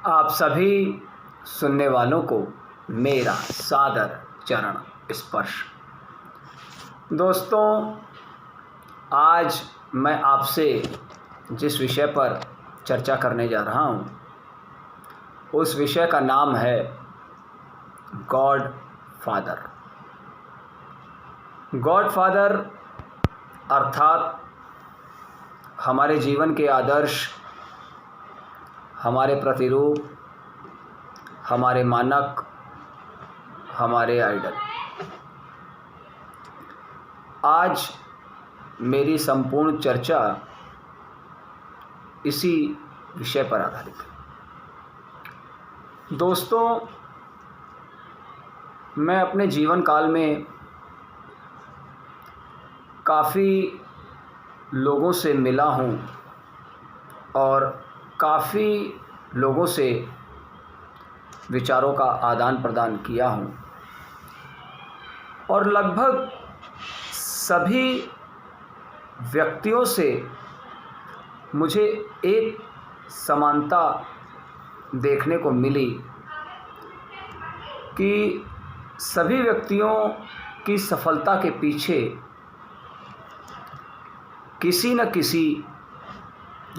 आप सभी सुनने वालों को मेरा सादर चरण स्पर्श। दोस्तों, आज मैं आपसे जिस विषय पर चर्चा करने जा रहा हूँ उस विषय का नाम है गॉड फादर। गॉड फादर अर्थात हमारे जीवन के आदर्श, हमारे प्रतिरूप, हमारे मानक, हमारे आइडल। आज मेरी संपूर्ण चर्चा इसी विषय पर आधारित है। दोस्तों, मैं अपने जीवन काल में काफ़ी लोगों से मिला हूँ और काफ़ी लोगों से विचारों का आदान प्रदान किया हूँ और लगभग सभी व्यक्तियों से मुझे एक समानता देखने को मिली कि सभी व्यक्तियों की सफलता के पीछे किसी न किसी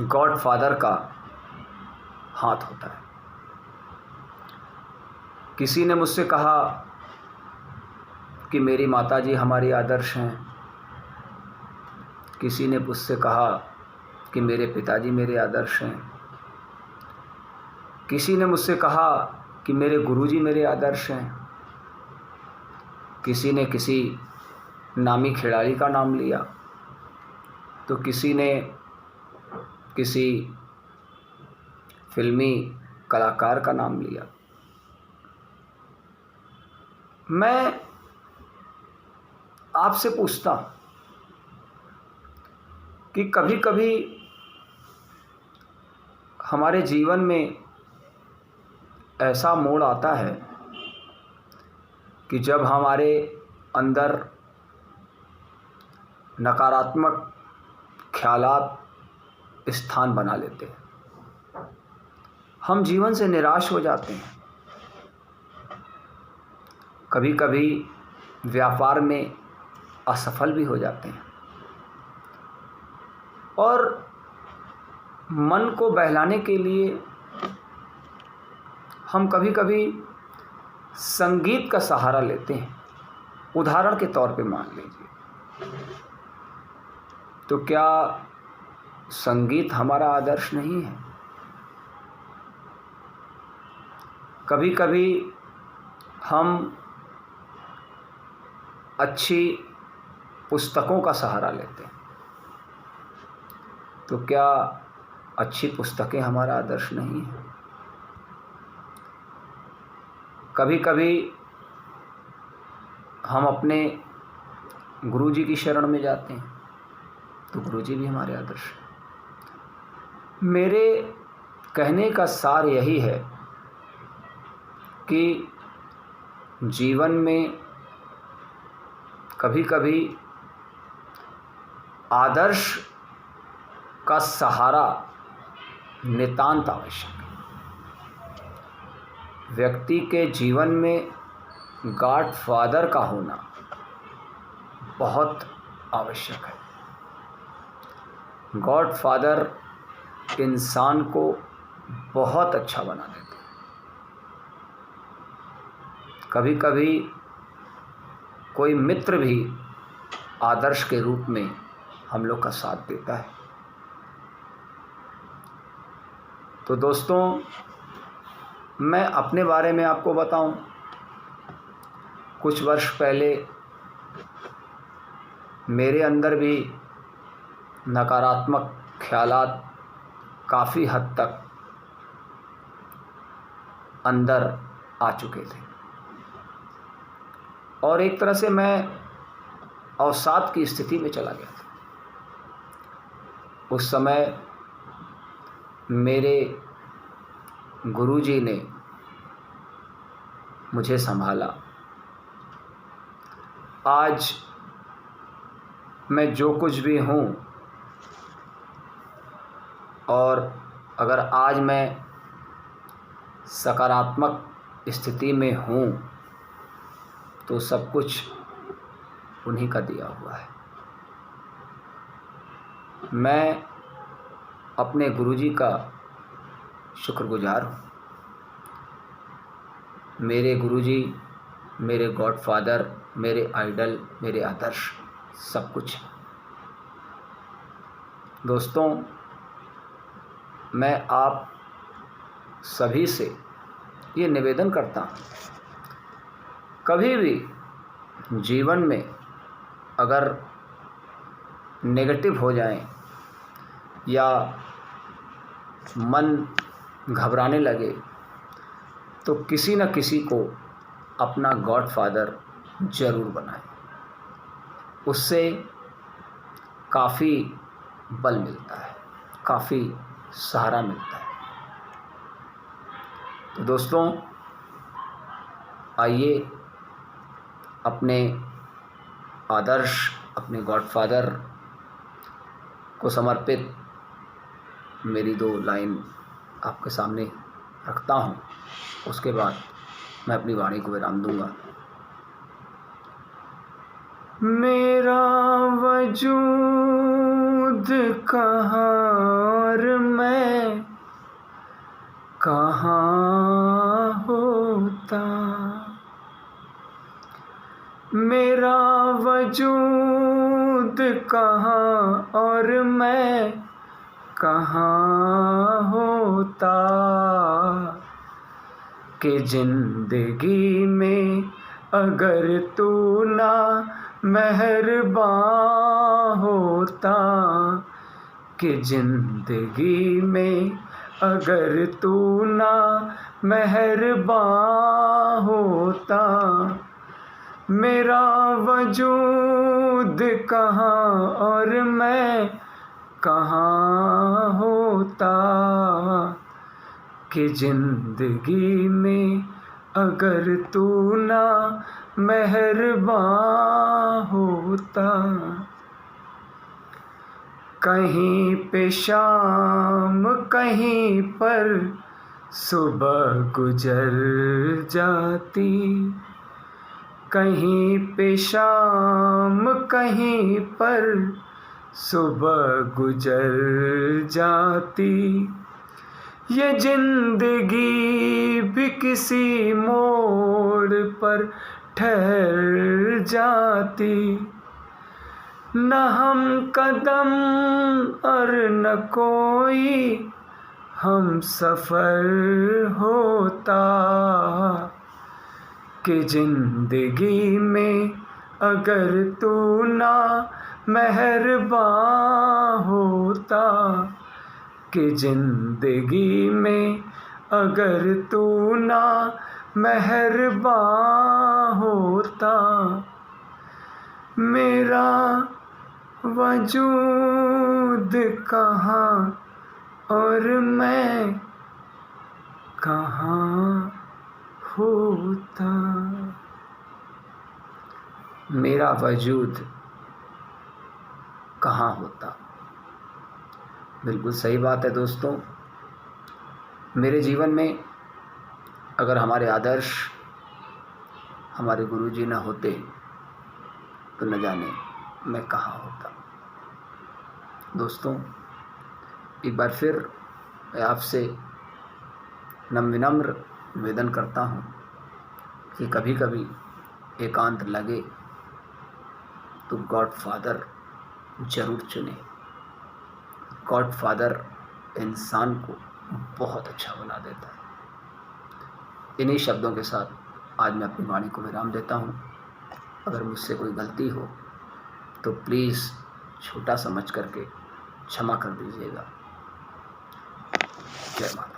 गॉड फादर का हाथ होता है। किसी ने मुझसे कहा कि मेरी माताजी हमारी आदर्श हैं, किसी ने मुझसे कहा कि मेरे पिताजी मेरे आदर्श हैं, किसी ने मुझसे कहा कि मेरे गुरुजी मेरे आदर्श हैं, किसी ने किसी नामी खिलाड़ी का नाम लिया, तो किसी ने किसी फिल्मी कलाकार का नाम लिया। मैं आपसे पूछता हूँ कि कभी कभी हमारे जीवन में ऐसा मोड़ आता है कि जब हमारे अंदर नकारात्मक ख्यालात स्थान बना लेते हैं, हम जीवन से निराश हो जाते हैं। कभी कभी व्यापार में असफल भी हो जाते हैं और मन को बहलाने के लिए हम कभी कभी संगीत का सहारा लेते हैं। उदाहरण के तौर पे मान लीजिए, तो क्या संगीत हमारा आदर्श नहीं है? कभी कभी हम अच्छी पुस्तकों का सहारा लेते हैं, तो क्या अच्छी पुस्तकें हमारा आदर्श नहीं है? कभी कभी हम अपने गुरुजी की शरण में जाते हैं, तो गुरुजी भी हमारे आदर्श हैं। मेरे कहने का सार यही है कि जीवन में कभी कभी आदर्श का सहारा नितांत आवश्यक है। व्यक्ति के जीवन में गॉड फादर का होना बहुत आवश्यक है। गॉड फादर इंसान को बहुत अच्छा बना देता है। कभी कभी कोई मित्र भी आदर्श के रूप में हम लोग का साथ देता है। तो दोस्तों, मैं अपने बारे में आपको बताऊं, कुछ वर्ष पहले मेरे अंदर भी नकारात्मक ख्यालात काफ़ी हद तक अंदर आ चुके थे और एक तरह से मैं अवसाद की स्थिति में चला गया था। उस समय मेरे गुरुजी ने मुझे संभाला। आज मैं जो कुछ भी हूँ और अगर आज मैं सकारात्मक स्थिति में हूँ तो सब कुछ उन्हीं का दिया हुआ है। मैं अपने गुरुजी का शुक्रगुजार हूँ। मेरे गुरुजी मेरे गॉडफादर, मेरे आइडल, मेरे आदर्श सब कुछ। दोस्तों, मैं आप सभी से ये निवेदन करता हूँ, कभी भी जीवन में अगर नेगेटिव हो जाएं या मन घबराने लगे तो किसी न किसी को अपना गॉडफादर ज़रूर बनाएं। उससे काफ़ी बल मिलता है, काफ़ी सहारा मिलता है। तो दोस्तों, आइए अपने आदर्श, अपने गॉडफादर को समर्पित मेरी 2 लाइन आपके सामने रखता हूँ। उसके बाद मैं अपनी वाणी को विराम दूंगा। मेरा वजूद कहाँ और मैं कहाँ होता, मेरा वजूद कहाँ और मैं कहाँ होता, कि जिंदगी में अगर तू ना मेहरबान होता, कि जिंदगी में अगर तू ना मेहरबान होता, मेरा वजूद कहाँ और मैं कहाँ होता, कि जिंदगी में अगर तू ना मेहरबान होता। कहीं पे शाम कहीं पर सुबह गुजर जाती, कहीं पे शाम कहीं पर सुबह गुजर जाती, ये जिंदगी भी किसी मोड़ पर ठहर जाती, न हम कदम और न कोई हम सफ़र होता, कि जिंदगी में अगर तू ना मेहरबान होता, कि जिंदगी में अगर तू ना मेहरबान होता, मेरा वजूद कहाँ और मैं कहाँ होता। मेरा वजूद कहाँ होता। बिल्कुल सही बात है दोस्तों। मेरे जीवन में अगर हमारे आदर्श, हमारे गुरुजी ना होते तो न जाने मैं कहाँ होता। दोस्तों, एक बार फिर मैं आपसे विनम्र निवेदन करता हूँ कि कभी कभी एकांत लगे तो गॉडफादर ज़रूर चुने। गॉडफादर इंसान को बहुत अच्छा बना देता है। इन्हीं शब्दों के साथ आज मैं अपनी वाणी को विराम देता हूँ। अगर मुझसे कोई गलती हो तो प्लीज़ छोटा समझ करके क्षमा कर दीजिएगा। जय माता।